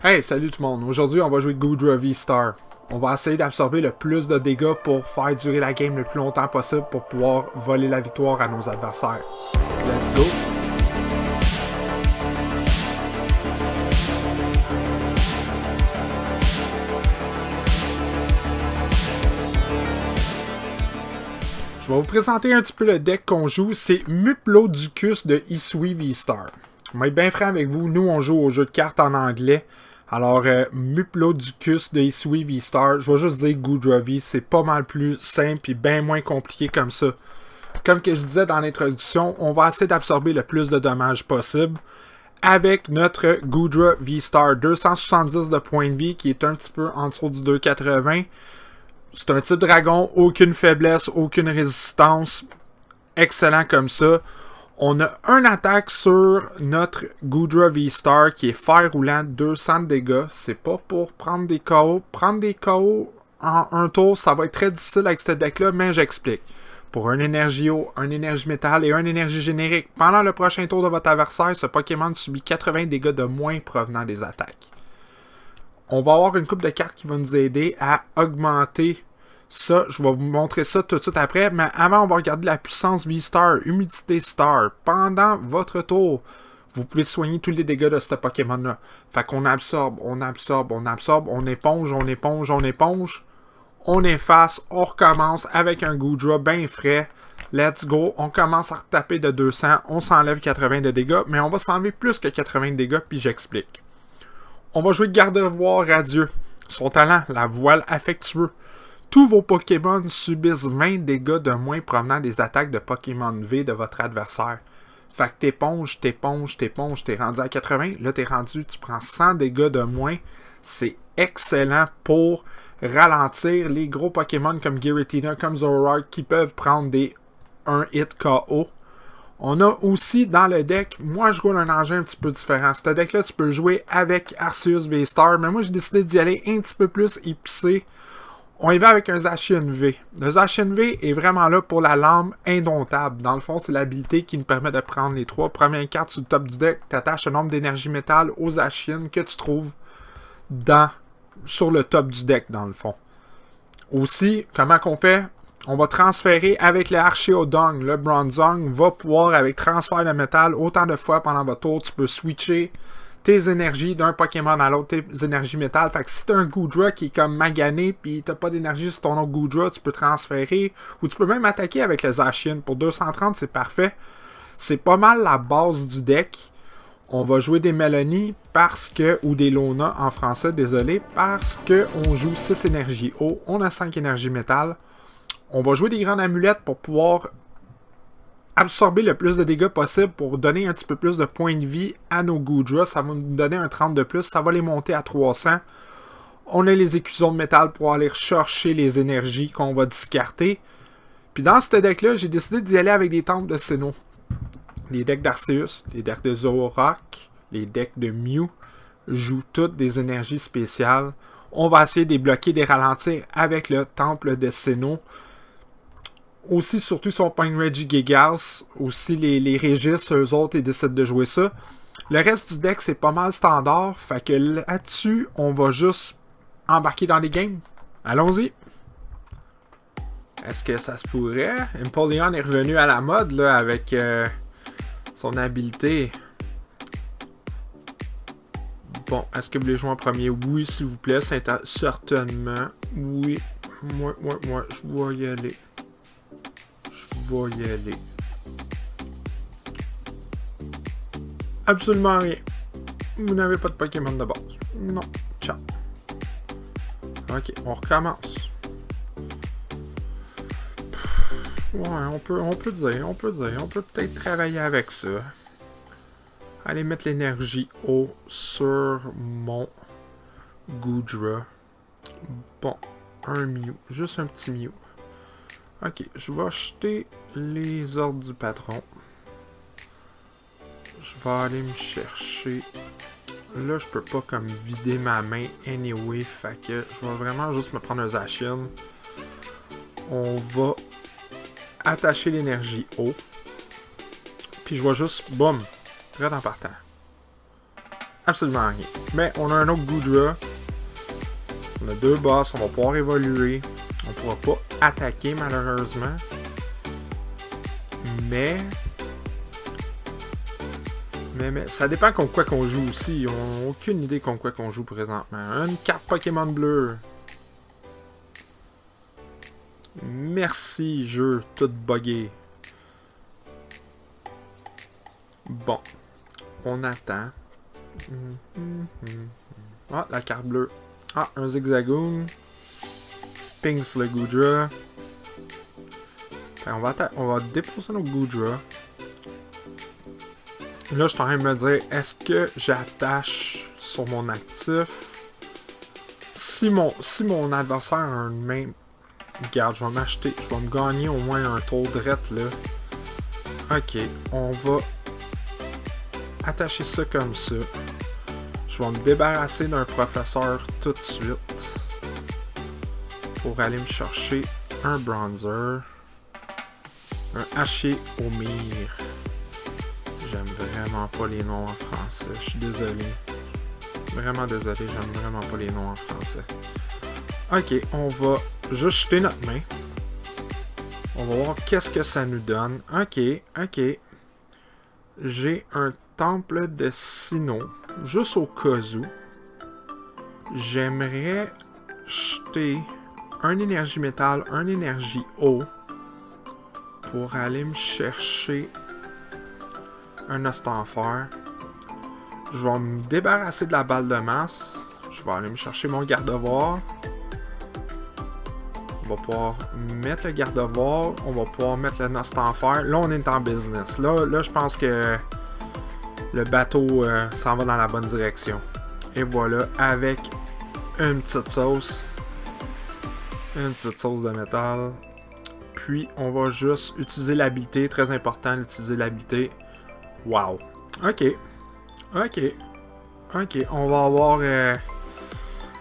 Hey, salut tout le monde. Aujourd'hui, on va jouer Goodra V-Star. On va essayer d'absorber le plus de dégâts pour faire durer la game le plus longtemps possible pour pouvoir voler la victoire à nos adversaires. Let's go! Je vais vous présenter un petit peu le deck qu'on joue. C'est Muplodicus de Isui V-Star. On va être bien franc avec vous. Nous, on joue au jeu de cartes en anglais. Alors, Muplodicus de Isui V-Star, je vais juste dire Goodra V, c'est pas mal plus simple et bien moins compliqué comme ça. Comme que je disais dans l'introduction, on va essayer d'absorber le plus de dommages possible avec notre Goodra V-Star. 270 de points de vie qui est un petit peu en dessous du 280. C'est un type dragon, aucune faiblesse, aucune résistance. Excellent comme ça. On a un attaque sur notre Goodra V-Star qui est fer roulant, 200 de dégâts. C'est pas pour prendre des KO. Prendre des KO en un tour, ça va être très difficile avec ce deck-là, mais j'explique. Pour un énergie eau, un énergie métal et un énergie générique, pendant le prochain tour de votre adversaire, ce Pokémon subit 80 dégâts de moins provenant des attaques. On va avoir une coupe de cartes qui va nous aider à augmenter ça. Je vais vous montrer ça tout de suite après. Mais avant, on va regarder la puissance V-Star, humidité Star. Pendant votre tour, vous pouvez soigner tous les dégâts de ce Pokémon-là. Fait qu'on absorbe, on absorbe, on absorbe, on éponge, on éponge, on éponge. On efface, on recommence avec un Goodra bien frais. Let's go. On commence à retaper de 200. On s'enlève 80 de dégâts. Mais on va s'enlever plus que 80 de dégâts, puis j'explique. On va jouer Gardevoir Radieux. Son talent, la voile affectueux. Tous vos Pokémon subissent 20 dégâts de moins provenant des attaques de Pokémon V de votre adversaire. Fait que t'éponges, t'es rendu à 80. Là, tu prends 100 dégâts de moins. C'est excellent pour ralentir les gros Pokémon comme Giratina, comme Zoroark qui peuvent prendre des 1 hit KO. On a aussi dans le deck, moi je roule un engin un petit peu différent. Ce deck-là, tu peux jouer avec Arceus V-Star, mais moi j'ai décidé d'y aller un petit peu plus épicé. On y va avec un Zacian V. Le Zacian V est vraiment là pour la lame indomptable. Dans le fond, c'est l'habilité qui nous permet de prendre les 3 premières cartes sur le top du deck. Tu attaches un nombre d'énergie métal aux Zacian que tu trouves sur le top du deck, dans le fond. Aussi, comment qu'on fait? On va transférer avec le Archeodon. Le Bronzong va pouvoir, avec transfert de métal, autant de fois pendant votre tour, tu peux switcher tes énergies d'un Pokémon à l'autre, tes énergies métal. Fait que si t'as un Goodra qui est comme magané pis t'as pas d'énergie sur ton autre Goodra, tu peux transférer. Ou tu peux même attaquer avec le Zacian. Pour 230, c'est parfait. C'est pas mal la base du deck. On va jouer des Mélanie parce que, ou des Lona en français, désolé, parce que on joue 6 énergies eau, on a 5 énergies métal. On va jouer des grandes amulettes pour pouvoir absorber le plus de dégâts possible pour donner un petit peu plus de points de vie à nos Goodra. Ça va nous donner un 30 de plus. Ça va les monter à 300. On a les écusons de métal pour aller chercher les énergies qu'on va discarter. Puis dans ce deck-là, j'ai décidé d'y aller avec des temples de Sinnoh. Les decks d'Arceus, les decks de Zoroark, les decks de Mew jouent toutes des énergies spéciales. On va essayer de les bloquer, de les ralentir avec le temple de Sinnoh. Aussi, surtout son Point Regigigas, aussi les Régis, eux autres, ils décident de jouer ça. Le reste du deck, c'est pas mal standard, fait que là-dessus, on va juste embarquer dans les games. Allons-y! Est-ce que ça se pourrait? Empoleon est revenu à la mode, là, avec son habileté. Bon, est-ce que vous voulez jouer en premier? Oui, s'il vous plaît, certainement. Oui, moi, je vais y aller. Absolument rien. Vous n'avez pas de Pokémon de base. Non. Ciao. Ok, on recommence. Ouais, on peut dire. On peut peut-être travailler avec ça. Allez mettre l'énergie eau sur mon Goodra. Bon, un Mew. Juste un petit Mew. Ok, je vais acheter les ordres du patron. Je vais aller me chercher. Là, je peux pas comme vider ma main anyway. Fait que je vais vraiment juste me prendre un Zacian. On va attacher l'énergie eau. Puis je vais juste, boum, direct en partant. absolument rien. Mais on a un autre Goodra. On a 2 boss, on va pouvoir évoluer. On pourra pas attaquer malheureusement. Mais ça dépend contre quoi qu'on joue aussi. On n'a aucune idée contre quoi qu'on joue présentement. Une carte Pokémon bleue. Merci, jeu tout buggé. Bon. On attend. Ah, la carte bleue. Ah, un Zigzagoon. Pinks le Goodra. On va déposer nos Goodra. Là, je suis en train de me dire, est-ce que j'attache sur mon actif? Si mon adversaire a un même... Regarde, je vais m'acheter, je vais me gagner au moins un tour de rette, là. Ok, on va attacher ça comme ça. Je vais me débarrasser d'un professeur tout de suite. Pour aller me chercher un bronzer. Un haché au mire. J'aime vraiment pas les noms en français. Je suis désolé. Vraiment désolé, j'aime vraiment pas les noms en français. Ok, on va juste jeter notre main. On va voir qu'est-ce que ça nous donne. Ok. J'ai un temple de Sinnoh. Juste au cas où. J'aimerais jeter un énergie métal, un énergie eau. Pour aller me chercher un Ostenfer. Je vais me débarrasser de la balle de masse. Je vais aller me chercher mon garde-voir. On va pouvoir mettre le garde-voir. On va pouvoir mettre le Ostenfer. Là, on est en business. Là, je pense que le bateau s'en va dans la bonne direction. Et voilà, avec une petite sauce. Une petite sauce de métal. Puis, on va juste utiliser l'habilité. Très important d'utiliser l'habilité. Wow. Ok. On va avoir...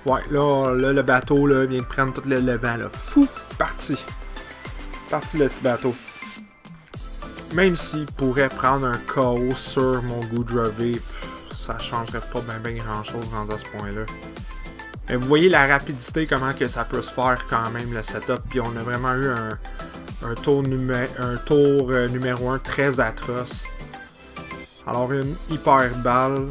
Ouais, là, le bateau là, vient de prendre tout le vent. Là. Fou! Parti le petit bateau. Même s'il pourrait prendre un KO sur mon Goodra V, ça changerait pas bien grand chose rendu à ce point-là. Mais vous voyez la rapidité, comment que ça peut se faire quand même, le setup. Puis on a vraiment eu un tour numéro 1 très atroce. Alors une hyper balle.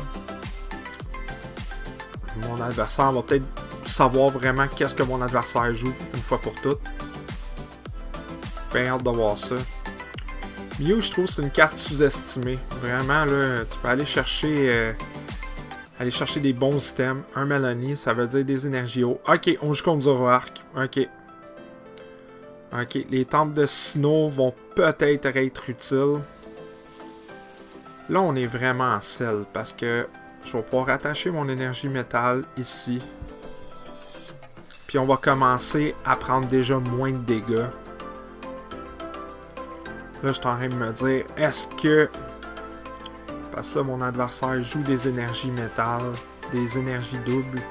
Mon adversaire va peut-être savoir vraiment qu'est-ce que mon adversaire joue une fois pour toutes. Bien hâte de voir ça. Mew, je trouve que c'est une carte sous-estimée. Vraiment, là, tu peux aller chercher des bons items. Un Melanie, ça veut dire des énergies eau. Ok, on joue contre Zoroark. Ok, les temples de Sinnoh vont peut-être être utiles. Là, on est vraiment en sel parce que je vais pouvoir attacher mon énergie métal ici. Puis on va commencer à prendre déjà moins de dégâts. Là, je suis en train de me dire, est-ce que... Parce que là, mon adversaire joue des énergies métal, des énergies doubles.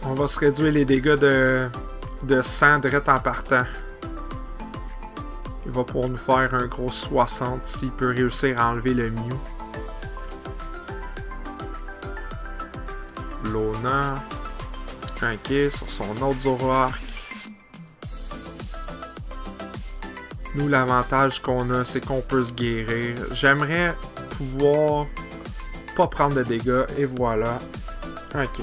On va se réduire les dégâts de sang direct en partant. Il va pouvoir nous faire un gros 60 s'il peut réussir à enlever le Mew. Lona. Ok, sur son autre Zoroark. Nous, l'avantage qu'on a, c'est qu'on peut se guérir. J'aimerais pouvoir pas prendre de dégâts, et voilà. Ok.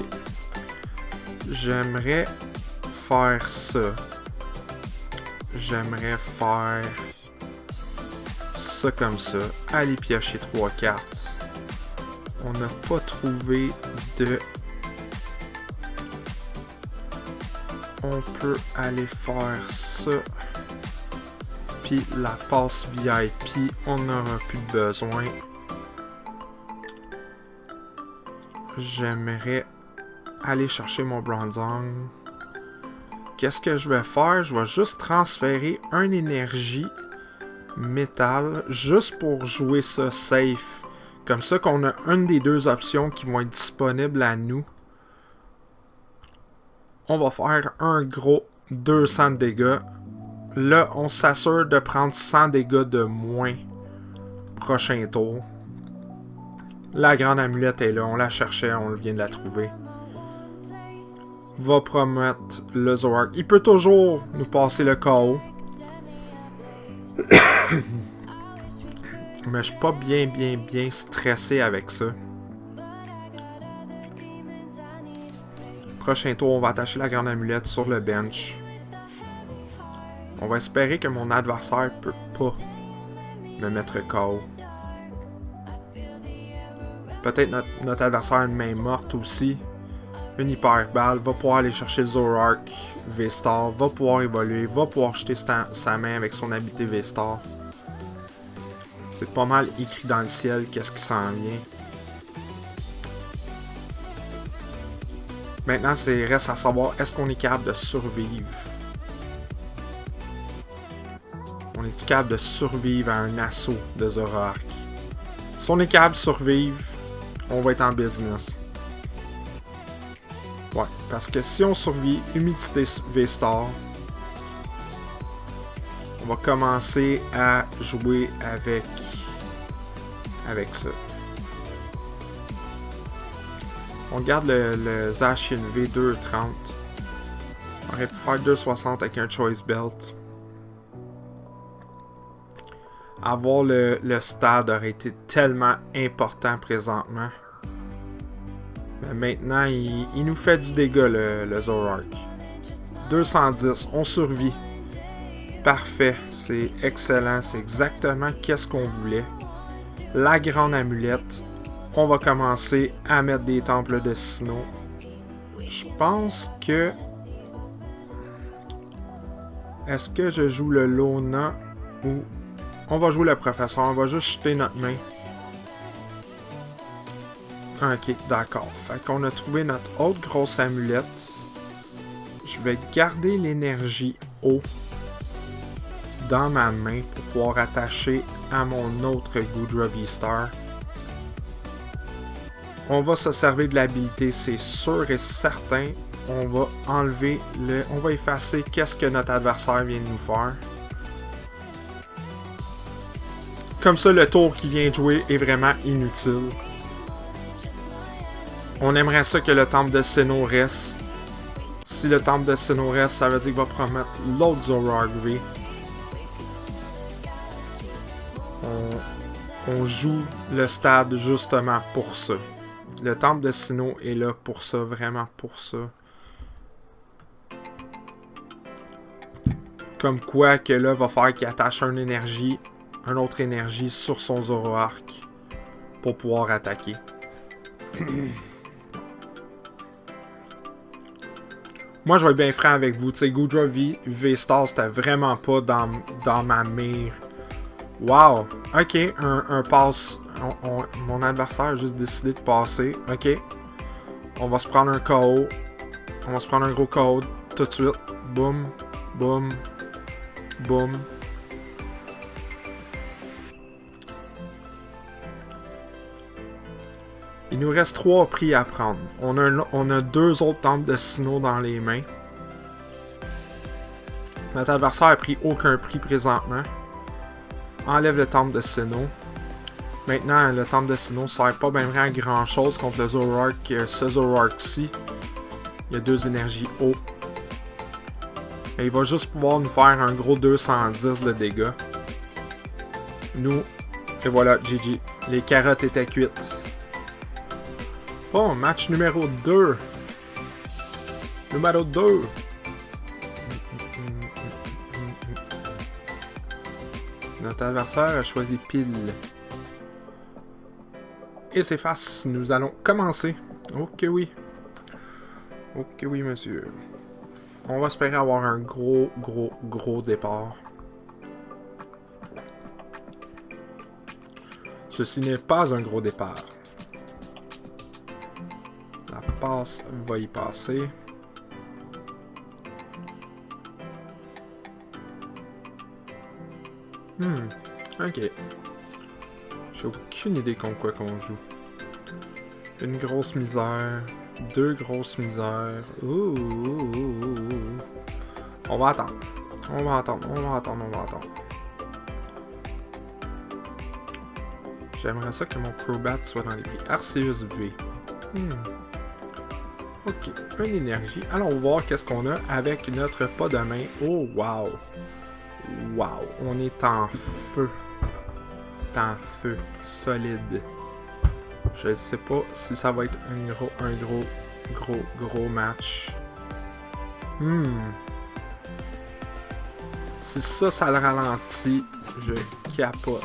J'aimerais faire ça. J'aimerais faire ça comme ça. Aller piocher 3 cartes. On n'a pas trouvé de... On peut aller faire ça. Puis la passe VIP, on n'aura plus besoin. J'aimerais aller chercher mon Bronzong. Qu'est-ce que je vais faire? Je vais juste transférer une énergie métal juste pour jouer ça safe. Comme ça qu'on a une des deux options qui vont être disponibles à nous. On va faire un gros 200 de dégâts. là, on s'assure de prendre 100 dégâts de moins prochain tour. La grande amulette est là, on la cherchait, on vient de la trouver. Va promettre le Zoroark. Il peut toujours nous passer le KO. Mais je suis pas bien stressé avec ça. Prochain tour, on va attacher la grande amulette sur le bench. On va espérer que mon adversaire peut pas me mettre KO. Peut-être notre adversaire a une main morte aussi. Une hyper balle. Va pouvoir aller chercher Zoroark V-Star. Va pouvoir évoluer. Va pouvoir jeter sa main avec son habilité V-Star. C'est pas mal écrit dans le ciel qu'est-ce qui s'en vient. Maintenant, il reste à savoir est-ce qu'on est capable de survivre. On est capable de survivre à un assaut de Zoroark. Si on est capable de survivre, on va être en business. Ouais, parce que si on survit humidité V-Star, on va commencer à jouer avec ça. On garde le Zacian V230. On aurait pu faire 260 avec un Choice Belt. Avoir le stade aurait été tellement important présentement. Mais maintenant, il nous fait du dégât, le Zoroark. 210, on survit. Parfait, c'est excellent, c'est exactement qu'est-ce qu'on voulait. La grande amulette. On va commencer à mettre des temples de Sinnoh. Je pense que... Est-ce que je joue le Lona ou... On va jouer le professeur, on va juste jeter notre main. Ok, d'accord. Fait qu'on a trouvé notre autre grosse amulette. Je vais garder l'énergie eau dans ma main pour pouvoir attacher à mon autre Goodra V-Star. On va se servir de l'habilité, c'est sûr et certain. On va enlever le... On va effacer qu'est-ce que notre adversaire vient de nous faire. Comme ça, le tour qui vient de jouer est vraiment inutile. On aimerait ça que le temple de Sinnoh reste. Si le temple de Sinnoh reste, ça veut dire qu'il va promettre l'autre Zoroark V. On joue le stade justement pour ça. Le temple de Sinnoh est là pour ça, vraiment pour ça. Comme quoi que là, va faire qu'il attache une autre énergie sur son Zoroark pour pouvoir attaquer. Moi, je vais être bien franc avec vous. Tu sais, Goodra V-Star, c'était vraiment pas dans ma mire. Wow! Ok, un pass. Mon adversaire a juste décidé de passer. Ok. On va se prendre un KO. On va se prendre un gros KO tout de suite. Boum, boum, boum. Il nous reste 3 prix à prendre. On a 2 autres temples de Sinnoh dans les mains. Notre adversaire a pris aucun prix présentement. Enlève le temple de Sinnoh. Maintenant, le temple de Sinnoh ne sert pas bien à grand chose contre le Zoroark. Ce Zoroark-ci, il y a 2 énergies eau. Et il va juste pouvoir nous faire un gros 210 de dégâts. Nous, et voilà, GG. Les carottes étaient cuites. Bon, match numéro 2. Numéro 2. Notre adversaire a choisi pile. Et c'est face, nous allons commencer. Ok oui. Ok oui, monsieur. On va espérer avoir un gros départ. Ceci n'est pas un gros départ. La passe va y passer. Ok. J'ai aucune idée contre quoi qu'on joue. Une grosse misère. 2 grosses misères. Ouh. On va attendre. On va attendre. J'aimerais ça que mon Crobat soit dans les prix. Arceus V. Ok, une énergie. Allons voir qu'est-ce qu'on a avec notre pas de main. Oh, wow! Wow, on est en feu. Solide. Je ne sais pas si ça va être un gros match. Si ça le ralentit, je capote.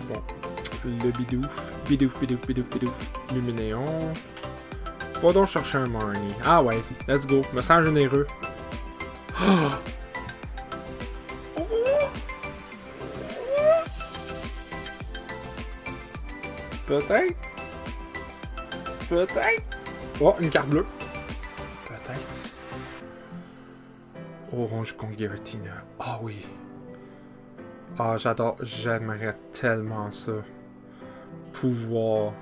Bon, le bidouf. Luminéon. Va donc chercher un Marnie. Ah ouais, let's go. Me sens généreux. Peut-être. Oh, une carte bleue. Peut-être. Orange contre Giratina. Ah oui. Ah, j'aimerais tellement ça. Pouvoir.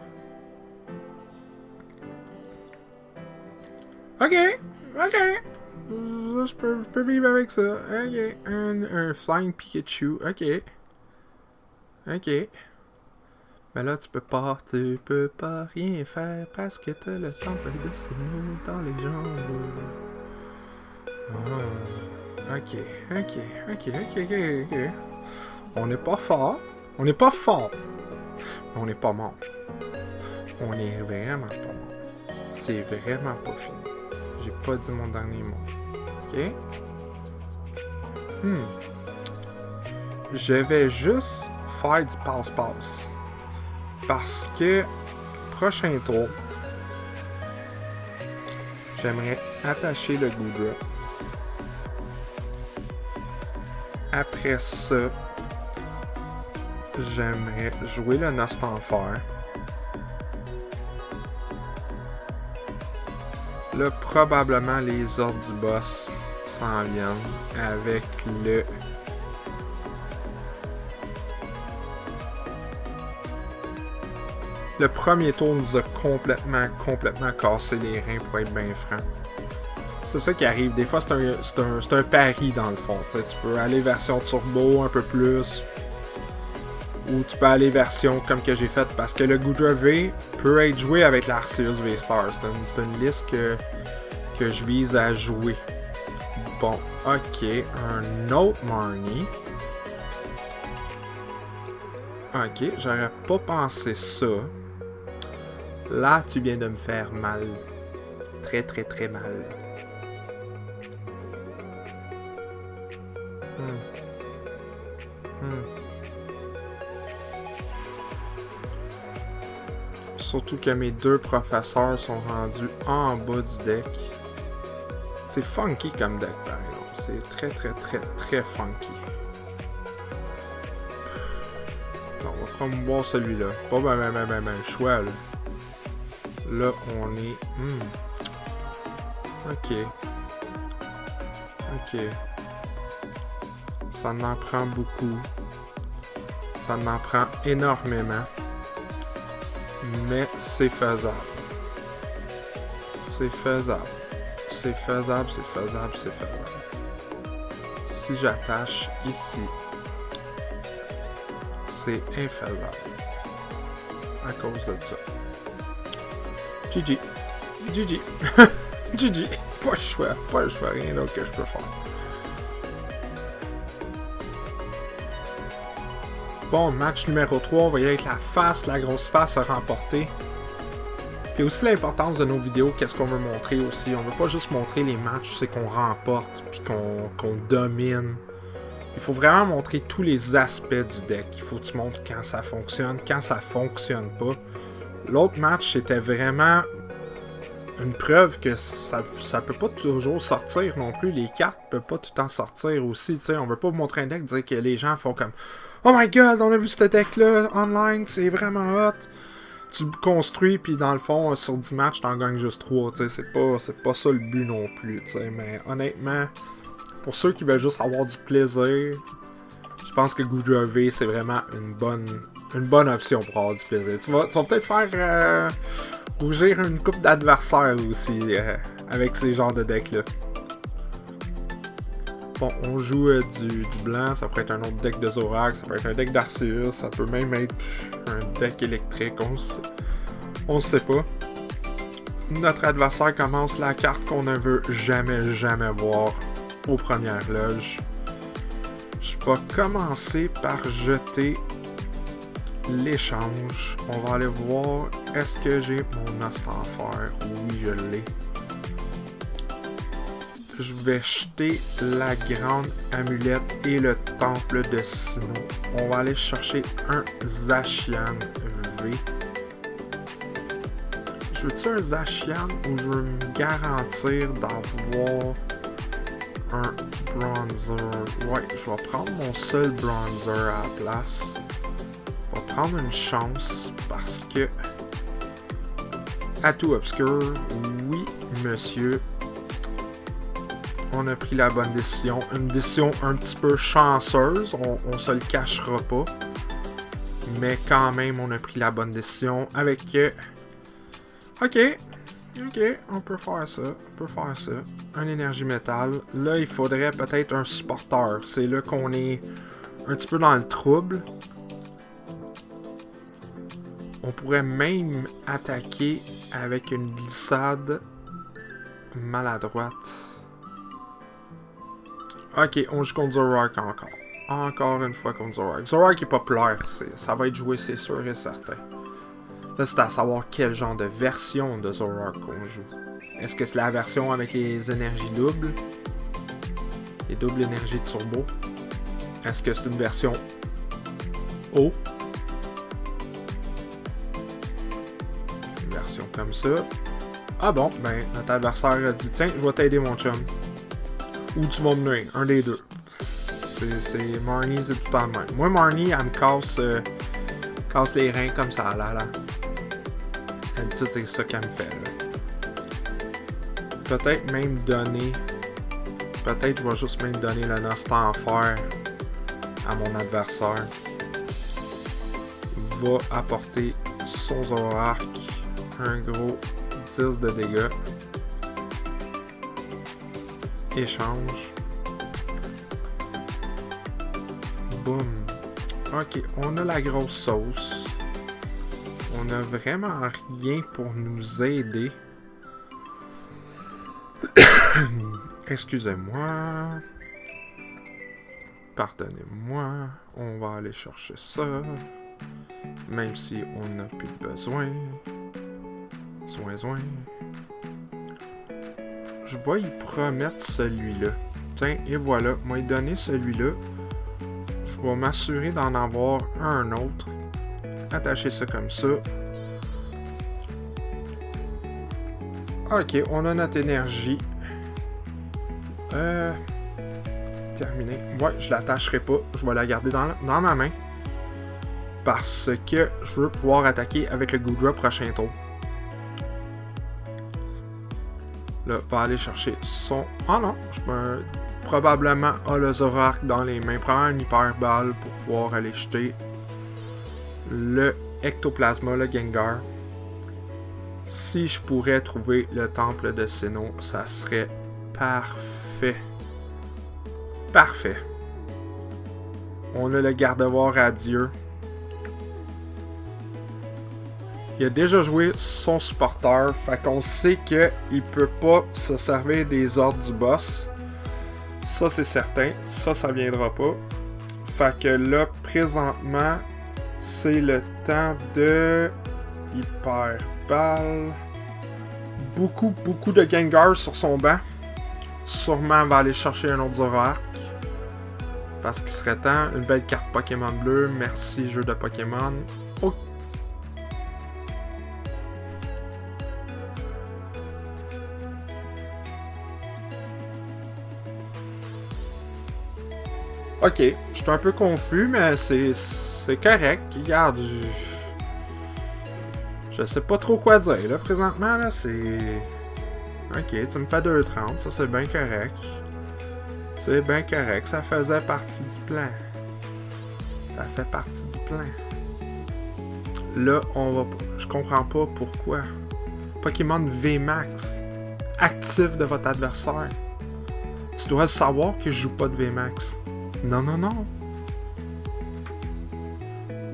Ok. Je peux vivre avec ça. Ok. Un Flying Pikachu. Ok. Mais là, tu peux pas rien faire parce que t'as le temps de dessiner dans les jambes. Ok. On n'est pas fort. Mais on n'est pas mort. On est vraiment pas mort. C'est vraiment pas fini. J'ai pas dit mon dernier mot. Ok? Je vais juste faire du passe-passe. Parce que, prochain tour, j'aimerais attacher le Goodra. Après ça, j'aimerais jouer le Nostanfer. Là, probablement, les ordres du boss s'en viennent avec le premier tour nous a complètement cassé les reins, pour être bien franc. C'est ça qui arrive. Des fois, c'est un pari dans le fond. T'sais, tu peux aller version turbo un peu plus. Ou tu peux aller version comme que j'ai fait. Parce que le Goodra V peut être joué avec l'Arceus V-Star. C'est une liste que je vise à jouer. Bon, ok. Un autre Marnie. Ok, j'aurais pas pensé ça. Là, tu viens de me faire mal. Très mal. Surtout que mes deux professeurs sont rendus en bas du deck. C'est funky comme deck, par exemple. C'est très funky. On va promouvoir celui-là. Pas ben choix, là. Là, on est... Ok. Ça m'en prend beaucoup. Ça m'en prend énormément. Mais c'est faisable. C'est faisable. Si j'attache ici, c'est infaisable. À cause de ça. GG. GG. Pas le choix, rien d'autre que je peux faire. Bon, match numéro 3, on va y aller avec la grosse face à remporter. Puis aussi l'importance de nos vidéos, qu'est-ce qu'on veut montrer aussi. On veut pas juste montrer les matchs, c'est qu'on remporte, puis qu'on domine. Il faut vraiment montrer tous les aspects du deck. Il faut que tu montres quand ça fonctionne, quand ça fonctionne pas. L'autre match, c'était vraiment une preuve que ça peut pas toujours sortir non plus. Les cartes peuvent pas tout le temps sortir aussi. T'sais. On veut pas vous montrer un deck, dire que les gens font comme « Oh my god, on a vu ce deck-là online, c'est vraiment hot! » Tu construis, puis dans le fond, sur 10 matchs, t'en gagnes juste 3. C'est pas ça le but non plus. T'sais. Mais honnêtement, pour ceux qui veulent juste avoir du plaisir, je pense que Goodra V, c'est vraiment une bonne option pour avoir du plaisir. Tu vas peut-être faire rougir une coupe d'adversaires aussi avec ces genres de decks-là. Bon, on joue du blanc, ça pourrait être un autre deck de Zorak, ça peut être un deck d'Arceus, ça peut même être un deck électrique, on sait pas. Notre adversaire commence la carte qu'on ne veut jamais voir aux premières loges. Je vais commencer par jeter l'échange. On va aller voir, est-ce que j'ai mon Ostenfer? Oui, je l'ai. Je vais jeter la grande amulette et le temple de Sinnoh. On va aller chercher un Zacian V. Je veux-tu un Zacian ou je veux me garantir d'avoir un Bronzer? Ouais, je vais prendre mon seul Bronzer à la place. Je vais prendre une chance parce que Atout Obscur, oui monsieur. On a pris la bonne décision. Une décision un petit peu chanceuse, on se le cachera pas. Mais quand même, on a pris la bonne décision avec... Ok, on peut faire ça. Un énergie métal. Là, il faudrait peut-être un supporter. C'est là qu'on est un petit peu dans le trouble. On pourrait même attaquer avec une glissade maladroite. Ok, on joue contre Zorak encore. Encore une fois contre Zorak. Zorak est populaire, ça va être joué, c'est sûr et certain. Là, c'est à savoir quel genre de version de Zorak qu'on joue. Est-ce que c'est la version avec les énergies doubles? Les doubles énergies turbo? Est-ce que c'est une version haut? Une version comme ça. Ah bon, ben, notre adversaire a dit, tiens, je vais t'aider mon chum. Ou tu vas me nuire, un des deux. C'est Marnie, c'est tout le temps le même. Moi, Marnie, elle me casse les reins comme ça, là. D'habitude, c'est ça qu'elle me fait, là. Peut-être même donner... Peut-être je vais juste même donner le Ostenfer à mon adversaire. Va apporter son Zorak. Un gros 10 de dégâts. Échange. Boum. Ok, on a la grosse sauce. On a vraiment rien pour nous aider. Excusez-moi. Pardonnez-moi. On va aller chercher ça. Même si on n'a plus besoin. Soin. Je vais y promettre celui-là. Tiens, et voilà. Moi, y donner celui-là. Je vais m'assurer d'en avoir un autre. Attacher ça comme ça. Ok, on a notre énergie. Terminé. Ouais, je l'attacherai pas. Je vais la garder dans ma main. Parce que je veux pouvoir attaquer avec le Goodra prochain tour. Là, va aller chercher son... Ah non, je peux probablement le Zorak dans les mains. Prendre une hyper balle pour pouvoir aller jeter le Ectoplasma, le Gengar. Si je pourrais trouver le temple de Sinnoh, ça serait parfait. Parfait. On a le Gardevoir radieux. Il a déjà joué son supporter, fait qu'on sait qu'il peut pas se servir des ordres du boss. Ça, c'est certain. Ça viendra pas. Fait que là, présentement, c'est le temps de... Hyper balle. Beaucoup de Gengar sur son banc. Sûrement, on va aller chercher un autre Zorak. Parce qu'il serait temps. Une belle carte Pokémon bleu. Merci, jeu de Pokémon. Oh. Ok, je suis un peu confus, mais c'est correct. Regarde, je sais pas trop quoi dire, là, présentement, là, c'est... Ok, tu me fais 2,30, ça c'est bien correct. C'est bien correct, ça faisait partie du plan. Ça fait partie du plan. Là, on va... Je comprends pas pourquoi. Pokémon VMAX. actif de votre adversaire. Tu dois savoir que je joue pas de VMAX. Non, non, non.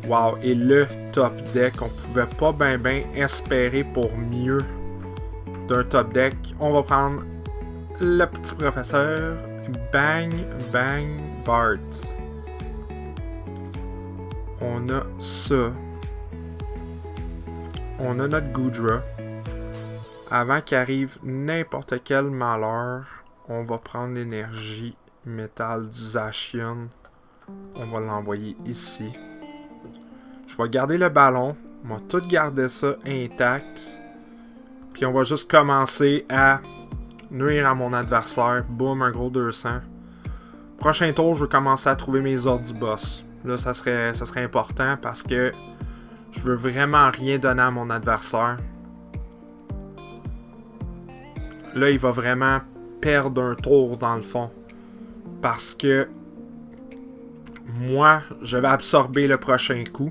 Wow, et le top deck, on pouvait pas ben espérer pour mieux d'un top deck. On va prendre le petit professeur Bang Bang Bart. On a ça. On a notre Goodra. Avant qu'arrive n'importe quel malheur, on va prendre l'énergie métal du Zacian. On va l'envoyer ici. Je vais garder le ballon. On va tout garder ça intact. Puis on va juste commencer à nuire à mon adversaire. Boum, un gros 200. Prochain tour, je veux commencer à trouver mes ordres du boss. Là, ça serait important parce que je veux vraiment rien donner à mon adversaire. Là, il va vraiment perdre un tour dans le fond. Parce que moi, je vais absorber le prochain coup.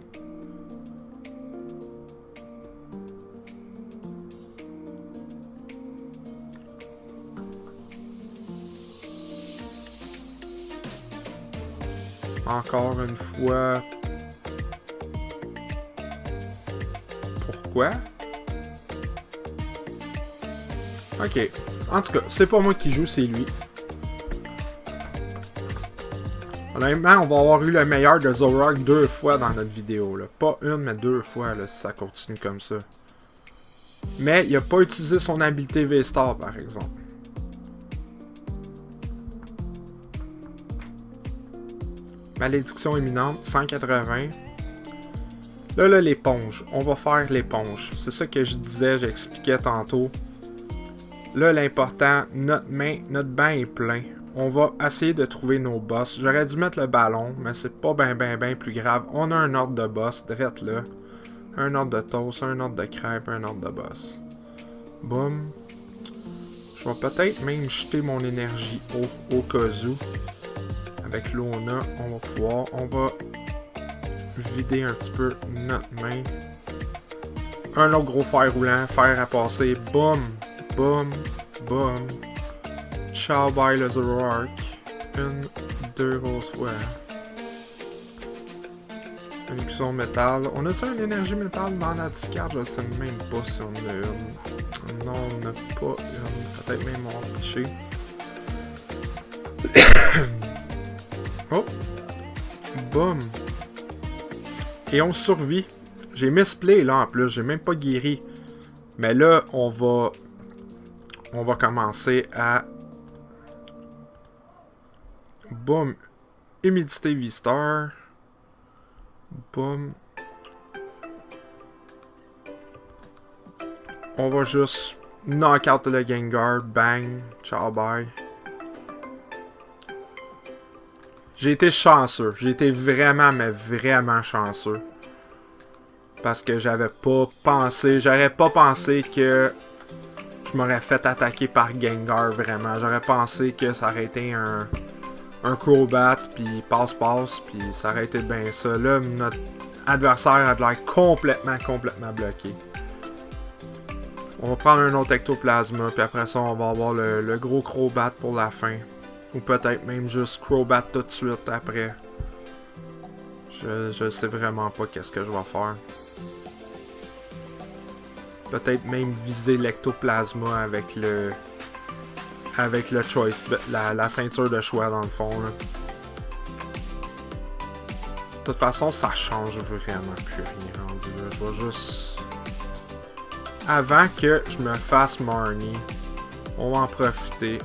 Encore une fois. Pourquoi? Ok. En tout cas, c'est pas moi qui joue, c'est lui. Honnêtement, on va avoir eu le meilleur de Zoroark 2 fois dans notre vidéo. Là. Pas une, mais 2 fois là, si ça continue comme ça. Mais il n'a pas utilisé son habilité V-Star, par exemple. Malédiction imminente, 180. Là, l'éponge. On va faire l'éponge. C'est ça que je disais, j'expliquais tantôt. Là, l'important, notre banc est plein. On va essayer de trouver nos boss. J'aurais dû mettre le ballon, mais c'est pas ben plus grave. On a un ordre de boss, direct là. Un ordre de toast, un ordre de crêpe, un ordre de boss. Boum. Je vais peut-être même jeter mon énergie au cas où. Avec Lona, on va vider un petit peu notre main. Un autre gros fer roulant, fer à passer. Boum, boum, boum. Ciao, bye le Zoroark. Une, deux grosses fois. Une cuisson métal. On a ça une énergie métal dans la carte? Je sais même pas si on a une. Non, on n'a pas une. Peut-être même on va pitcher. Oh! Boum! Et on survit. J'ai misplay là en plus, j'ai même pas guéri. Mais là, on va commencer à... Boum! Humidité V-Star. Boum! On va juste knock out le Gengar. Bang! Ciao, bye! J'ai été chanceux. J'ai été vraiment, mais vraiment chanceux. Parce que j'aurais pas pensé que je m'aurais fait attaquer par Gengar, vraiment. J'aurais pensé que ça aurait été un Crobat, puis passe-passe, puis ça aurait été bien ça. Là, notre adversaire a l'air complètement bloqué. On va prendre un autre Ectoplasma, puis après ça, on va avoir le gros Crobat pour la fin. Ou peut-être même juste Crobat tout de suite après. Je sais vraiment pas qu'est-ce que je vais faire. Peut-être même viser l'Ectoplasma avec le choice, la ceinture de choix dans le fond. Là. De toute façon, ça change vraiment plus rien rendu là. Je vais juste... Avant que je me fasse Marnie, on va en profiter.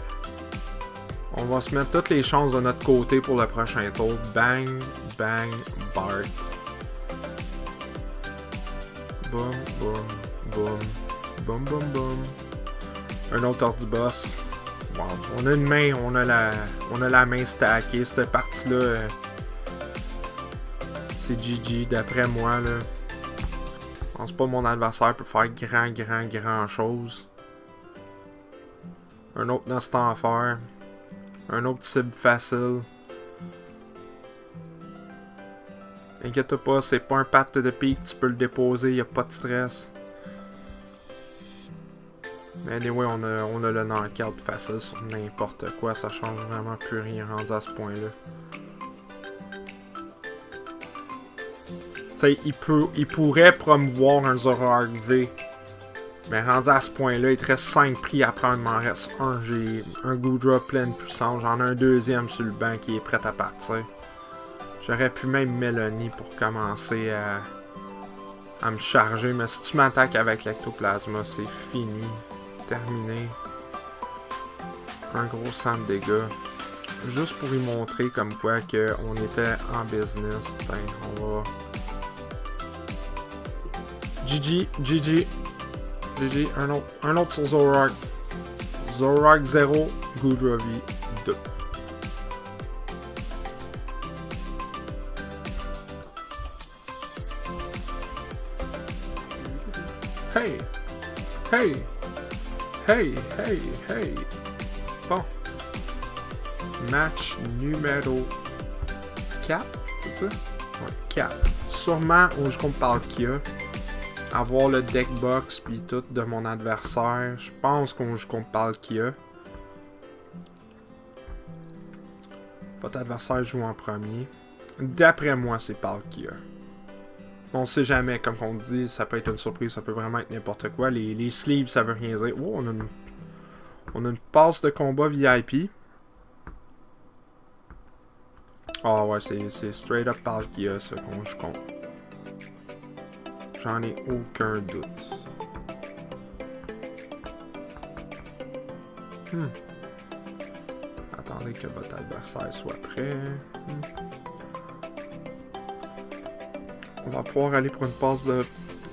On va se mettre toutes les chances de notre côté pour le prochain tour. Bang, bang, Bart. Boum, boum, boum. Boum, boum, boum. Un autre ordre du boss. Wow. On a une main, on a la main stackée. Cette partie-là, c'est GG d'après moi. Là. Je pense pas que mon adversaire peut faire grand chose. Un autre instant à faire. Un autre cible facile. Inquiète pas, c'est pas un patte de pique, tu peux le déposer, y a pas de stress. Mais anyway, on a le knockout facile sur n'importe quoi. Ça change vraiment plus rien rendu à ce point-là. Tu sais, il pourrait promouvoir un Zoroark V. Mais rendu à ce point-là, il te reste 5 prix à prendre. Il m'en reste un. J'ai un Goodra pleine puissance. J'en ai un deuxième sur le banc qui est prêt à partir. J'aurais pu même Mélanie pour commencer à me charger. Mais si tu m'attaques avec l'Ectoplasma, c'est fini. Terminé. Un gros 100 de dégâts. Juste pour y montrer comme quoi qu'on était en business. Tain, on va... GG, GG. GG, un autre sur Zoroark. Zoroark 0, Goodra V 2. Hey! Hey! Hey! Hey! Hey! Bon. Match numéro 4, c'est ça? Ouais, 4. Sûrement où je compte Palkia. Avoir le deck box puis tout de mon adversaire. Je pense qu'on joue contre Palkia. Votre adversaire joue en premier. D'après moi, c'est Palkia. On sait jamais, comme on dit, ça peut être une surprise, ça peut vraiment être n'importe quoi. Les sleeves, ça veut rien dire. Oh, on a une passe de combat VIP. Ah ouais, c'est straight up Palkia, ça qu'on joue contre. J'en ai aucun doute. Attendez que votre adversaire soit prêt. On va pouvoir aller pour une passe de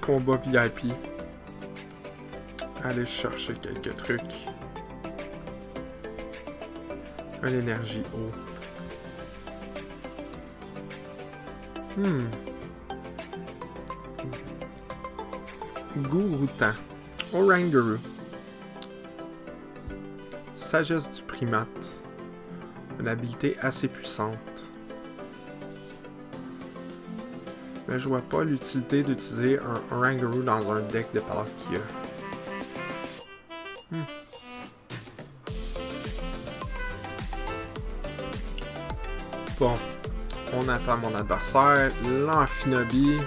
combat VIP. Aller chercher quelques trucs. Un énergie eau. Gouroutan. Oranguru. Sagesse du primate. Une habilité assez puissante. Mais je vois pas l'utilité d'utiliser un Oranguru dans un deck de Palkia. Bon. On attend mon adversaire. L'Amphinobi.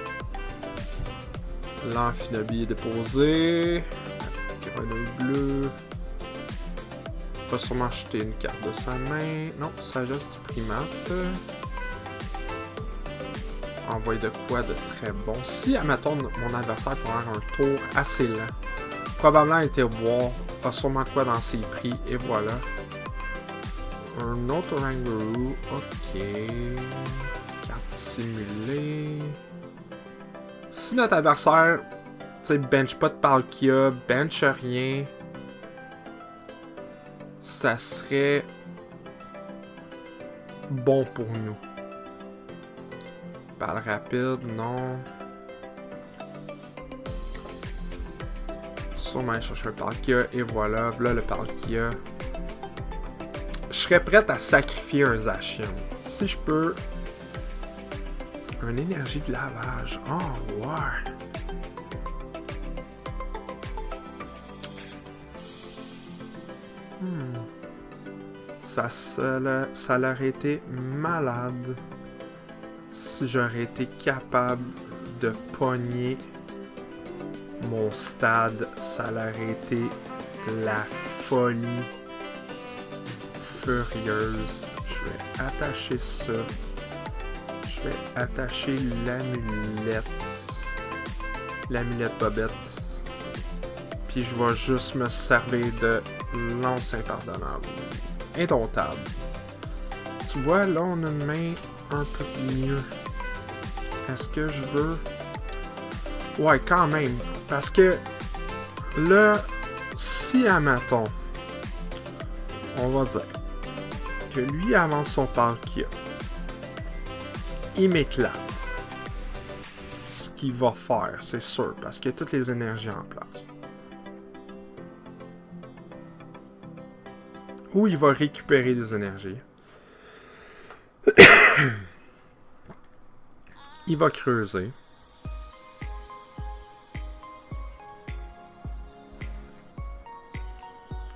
L'Amphinobi est déposé. La petite grenouille bleue. Il va sûrement jeter une carte de sa main. Non, sagesse du primate. Envoie de quoi de très bon. Si, admettons, mon adversaire pourrait avoir un tour assez lent, probablement été voir, a sûrement de quoi dans ses prix, et voilà. Un autre Oranguru, ok. Carte simulée. Si notre adversaire, tu sais, bench pas de Palkia, bench rien, ça serait bon pour nous. Balle rapide, non. Sûrement chercher un Palkia, et voilà, voilà le Palkia. Je serais prête à sacrifier un Zacian. Si je peux. Une énergie de lavage. Oh, ouais. Ça l'aurait été malade si j'aurais été capable de pogner mon stade. Ça l'aurait été la folie furieuse. Je vais attacher ça. Je vais attacher l'amulette. L'amulette bobette. Puis je vais juste me servir de lance impardonnable. Indomptable. Tu vois, là, on a une main un peu mieux. Est-ce que je veux... Ouais, quand même. Parce que là, si, admettons, on va dire que lui avance son Palkia, il m'éclate. Ce qu'il va faire, c'est sûr, parce qu'il y a toutes les énergies en place. Ou il va récupérer des énergies. Il va creuser.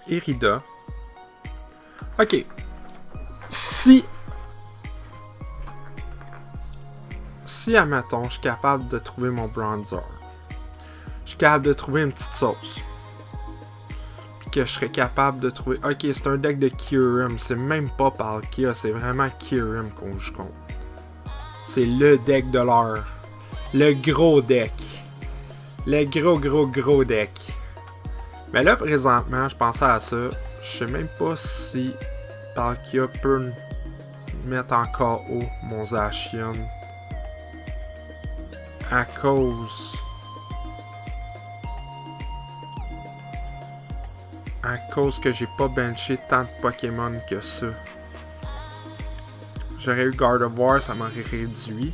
Irida. Ok. Si, admettons, je suis capable de trouver mon bronzer, je suis capable de trouver une petite sauce, puis que je serais capable de trouver... Ok, c'est un deck de Kyurem, c'est même pas Palkia, c'est vraiment Kyurem qu'on joue contre. C'est le deck de l'heure. Le gros deck. Le gros deck. Mais là, présentement, je pensais à ça. Je sais même pas si Palkia peut mettre en KO mon Zacian. À cause que j'ai pas benché tant de Pokémon que ça. J'aurais eu Gardevoir, ça m'aurait réduit.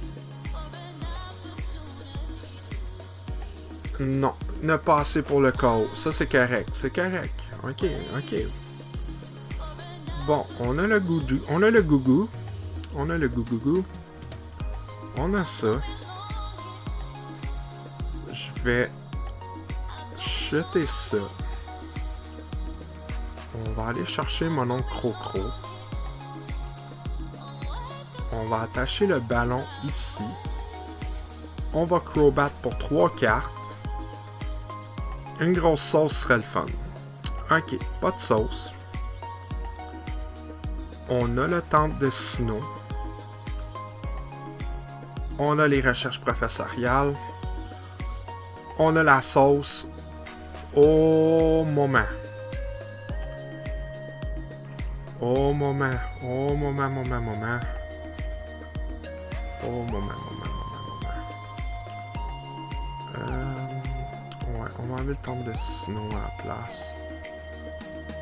Non, ne pas assez pour le KO. Ça, c'est correct. C'est correct. Ok. Bon, on a le Gougou. On a le Gougou. On a ça. Je vais jeter ça. On va aller chercher mon oncle Crocro. On va attacher le ballon ici. On va Crobat pour 3 cartes. Une grosse sauce serait le fun. Ok, pas de sauce. On a le temple de Sinnoh. On a les recherches professoriales. On a la sauce au moment. Ouais, on va enlever le temple de Sinnoh à la place.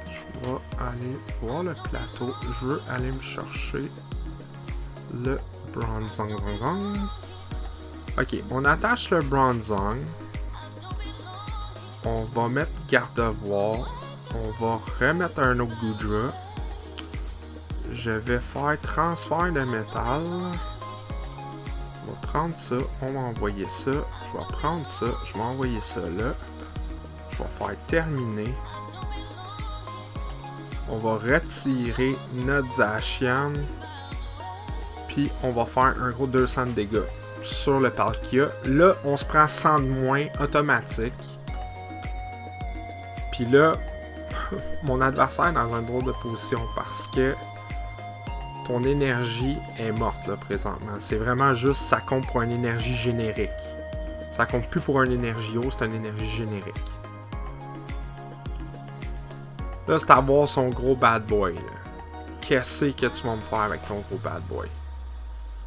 Je vais aller voir le plateau. Je veux aller me chercher le Bronzong. Ok, on attache le Bronzong. On va mettre Gardevoir. On va remettre un autre Goodra. Je vais faire transfert de métal. On va prendre ça. On va envoyer ça. Je vais prendre ça. Je vais envoyer ça là. Je vais faire terminer. On va retirer notre Zacian. Puis on va faire un gros 200 de dégâts sur le Palkia. Là, on se prend 100 de moins automatique. Puis là, mon adversaire est dans une drôle de position parce que ton énergie est morte là présentement. C'est vraiment juste, ça compte pour une énergie générique. Ça compte plus pour une énergie haute, c'est une énergie générique. Là, c'est à voir son gros bad boy. Qu'est-ce que tu vas me faire avec ton gros bad boy?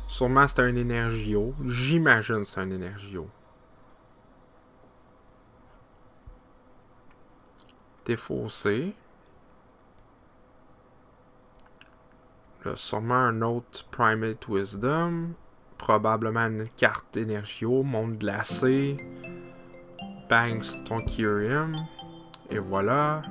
Sûrement c'est un énergie haut. J'imagine que c'est un énergie haut. Défaussé. Là, sûrement un autre Primate Wisdom. Probablement une carte Énergio, Monde glacé. Bang sur ton Kyurem. Et voilà.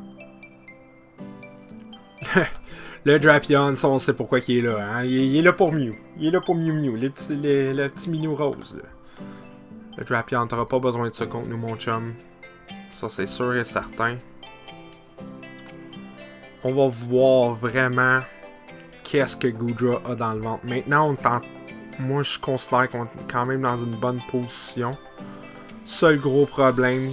Le Drapion, ça on sait pourquoi il est là. Hein? Il est là pour Mew. Il est là pour Mew. Le petit minou rose. Là. Le Drapion, t'auras pas besoin de ça contre nous, mon chum. Ça, c'est sûr et certain. On va voir vraiment qu'est-ce que Goodra a dans le ventre. Maintenant, moi, je considère qu'on est quand même dans une bonne position. Seul gros problème...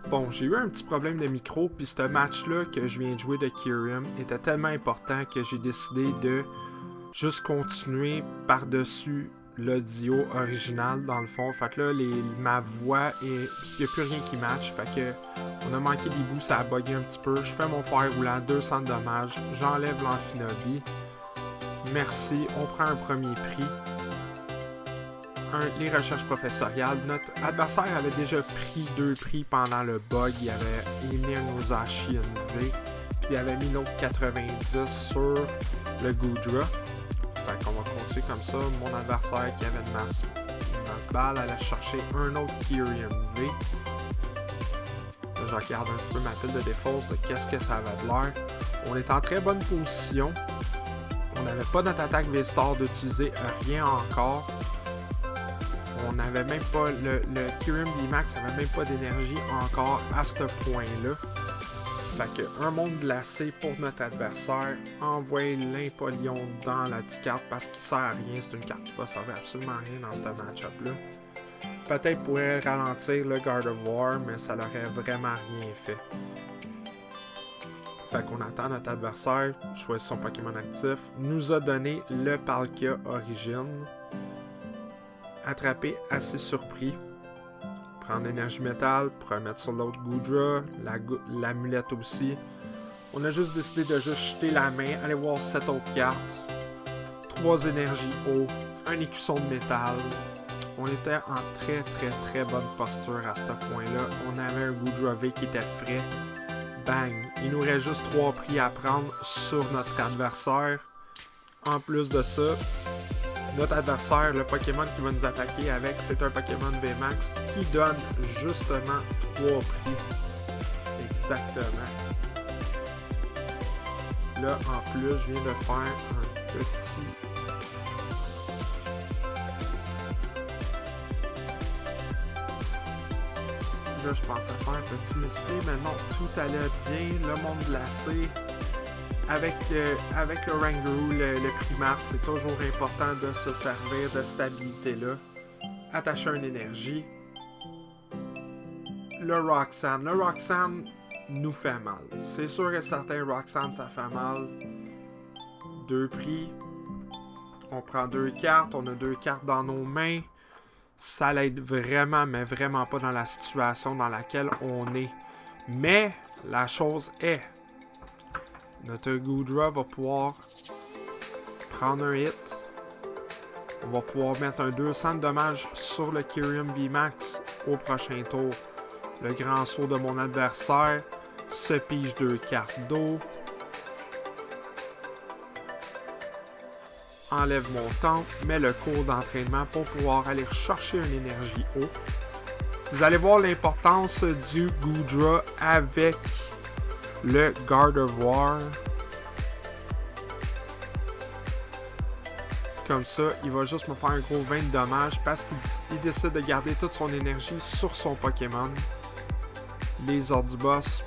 Bon, j'ai eu un petit problème de micro, puis ce match-là que je viens de jouer de Kyurem était tellement important que j'ai décidé de juste continuer par-dessus l'audio original dans le fond. Fait que là, ma voix, il n'y a plus rien qui match. Fait que on a manqué des bouts, ça a bugué un petit peu. Je fais mon fer roulant, 200 de dommages. J'enlève l'Amphinobie. Merci, on prend un premier prix. Les recherches professoriales. Notre adversaire avait déjà pris 2 prix pendant le bug. Il avait éliminé un Ozashi NV. Puis il avait mis l'autre 90 sur le Goodra. Fait qu'on va continuer comme ça. Mon adversaire qui avait une masse balle allait chercher un autre Kyurem V. Là, je regarde un petit peu ma pile de défausse de qu'est-ce que ça avait de l'air. On est en très bonne position. On n'avait pas notre attaque V-Star d'utiliser rien encore. On n'avait même pas le Kyurem VMAX n'avait même pas d'énergie encore à ce point-là. Fait que un monde glacé pour notre adversaire. Envoie l'Empoleon dans la carte parce qu'il sert à rien. C'est une carte qui va servir absolument à rien dans ce match-up-là. Peut-être pourrait ralentir le Guard of War, mais ça l'aurait vraiment rien fait. Fait qu'on attend notre adversaire, choisit son Pokémon actif, nous a donné le Palkia Origine. Attrapé assez surpris. Prendre l'énergie métal, pour remettre sur l'autre Goodra, l'amulette aussi. On a juste décidé de juste jeter la main, aller voir cette autre carte. 3 énergies eau, un écusson de métal. On était en très bonne posture à ce point-là. On avait un Goodra V qui était frais. Bang! Il nous reste juste 3 prix à prendre sur notre adversaire. En plus de ça, notre adversaire, le Pokémon qui va nous attaquer avec, c'est un Pokémon VMAX qui donne justement 3 prix. Exactement. Là, en plus, je viens de faire un petit... Là, je pensais faire un petit multiplay, mais non, tout allait bien. Le monde glacé. Avec le Rangaroo, le Primate, c'est toujours important de se servir de cette habilité-là. Attacher une énergie. Le Roxanne. Le Roxanne nous fait mal. C'est sûr et certain, Roxanne, ça fait mal. 2 prix. On prend 2 cartes. On a 2 cartes dans nos mains. Ça l'aide vraiment, mais vraiment pas dans la situation dans laquelle on est. Mais la chose est, notre Goodra va pouvoir prendre un hit. On va pouvoir mettre un 200 de dommages sur le Kyurem VMAX au prochain tour. Le grand saut de mon adversaire se pige 2 cartes d'eau. Enlève mon temps, met le cours d'entraînement pour pouvoir aller chercher une énergie eau. Vous allez voir l'importance du Goodra avec le Guard of War. Comme ça, il va juste me faire un gros 20 de dommages parce qu'il décide de garder toute son énergie sur son Pokémon. Les ordres du boss,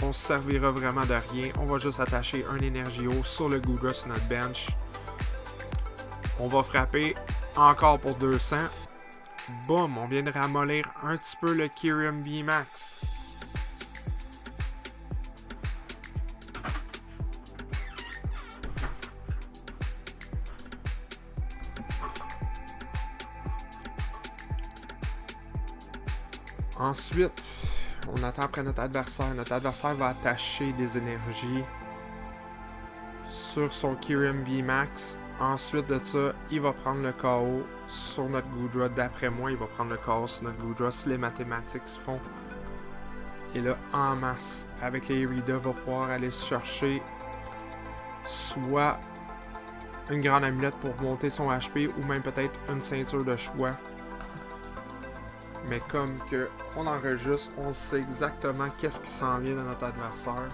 on se servira vraiment de rien. On va juste attacher un énergie eau sur le Goodra sur notre bench. On va frapper encore pour 200. Boum, on vient de ramollir un petit peu le Kyurem VMAX. Ensuite, on attend après notre adversaire. Notre adversaire va attacher des énergies sur son Kyurem VMAX. Ensuite de ça, il va prendre le KO sur notre Goodra. D'après moi, il va prendre le KO sur notre Goodra si les mathématiques se font. Et là, en masse, avec les Irida, va pouvoir aller chercher soit une grande amulette pour monter son HP ou même peut-être une ceinture de choix. Mais comme que on enregistre, on sait exactement qu'est-ce qui s'en vient de notre adversaire.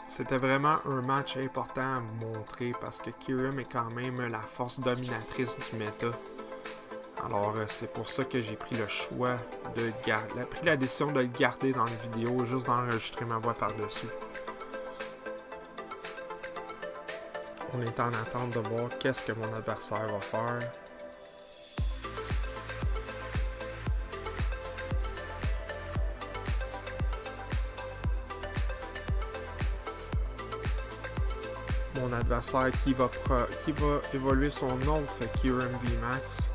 C'était vraiment un match important à montrer parce que Kyurem est quand même la force dominatrice du méta. Alors c'est pour ça que j'ai pris le choix de pris la décision de le garder dans la vidéo, juste d'enregistrer ma voix par-dessus. On est en attente de voir qu'est-ce que mon adversaire va faire. Mon adversaire qui va évoluer son autre Kyurem VMAX.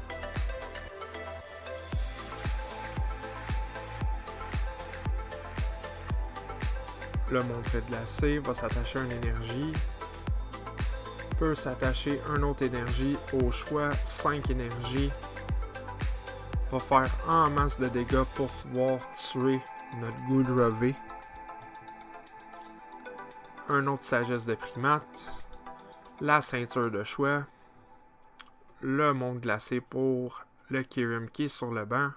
Le montre glacé va s'attacher à une énergie. Peut s'attacher à une autre énergie. Au choix, 5 énergies. Va faire en masse de dégâts pour pouvoir tuer notre Goodra V. Un autre sagesse de primate, la ceinture de choix, le monde glacé pour le Kyurem qui est sur le banc,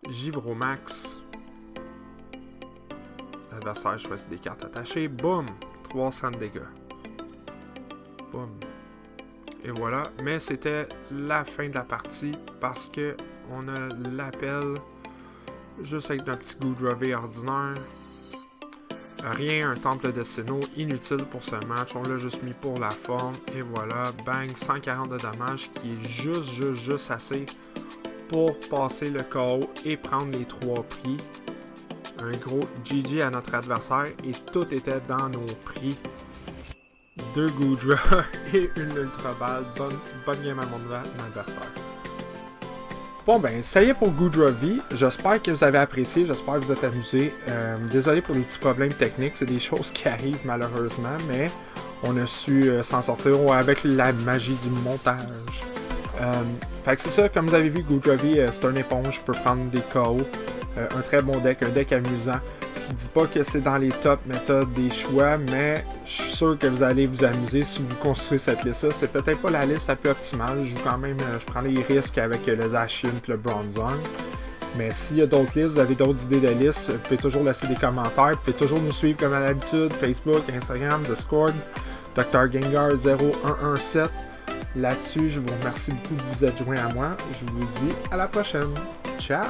Givromax, l'adversaire choisit des cartes attachées, boum, 300 de dégâts, boum, Et voilà. Mais c'était la fin de la partie parce que on a l'appel juste avec notre petit Goodrovey ordinaire. Rien, un temple de Sinnoh, inutile pour ce match. On l'a juste mis pour la forme. Et voilà, bang, 140 de dommages qui est juste assez pour passer le KO et prendre les 3 prix. Un gros GG à notre adversaire et tout était dans nos prix. 2 Goodra et une Ultra Balle. Bonne game à mon adversaire. Bon ben, ça y est pour Goodrovey. J'espère que vous avez apprécié, j'espère que vous êtes amusés. Désolé pour les petits problèmes techniques, c'est des choses qui arrivent malheureusement, mais on a su s'en sortir avec la magie du montage. Fait que c'est ça, comme vous avez vu, Goodrovey, c'est un éponge, peut prendre des KO. Un très bon deck, un deck amusant. Je dis pas que c'est dans les top méthodes des choix, mais je suis sûr que vous allez vous amuser si vous construisez cette liste-là. C'est peut-être pas la liste la plus optimale. Je joue quand même, je prends les risques avec le Zacian et le Bronzong. Mais s'il y a d'autres listes, vous avez d'autres idées de listes, vous pouvez toujours laisser des commentaires. Vous pouvez toujours nous suivre comme à l'habitude, Facebook, Instagram, Discord, Dr Gengar 0117. Là-dessus, je vous remercie beaucoup de vous être joints à moi. Je vous dis à la prochaine. Ciao!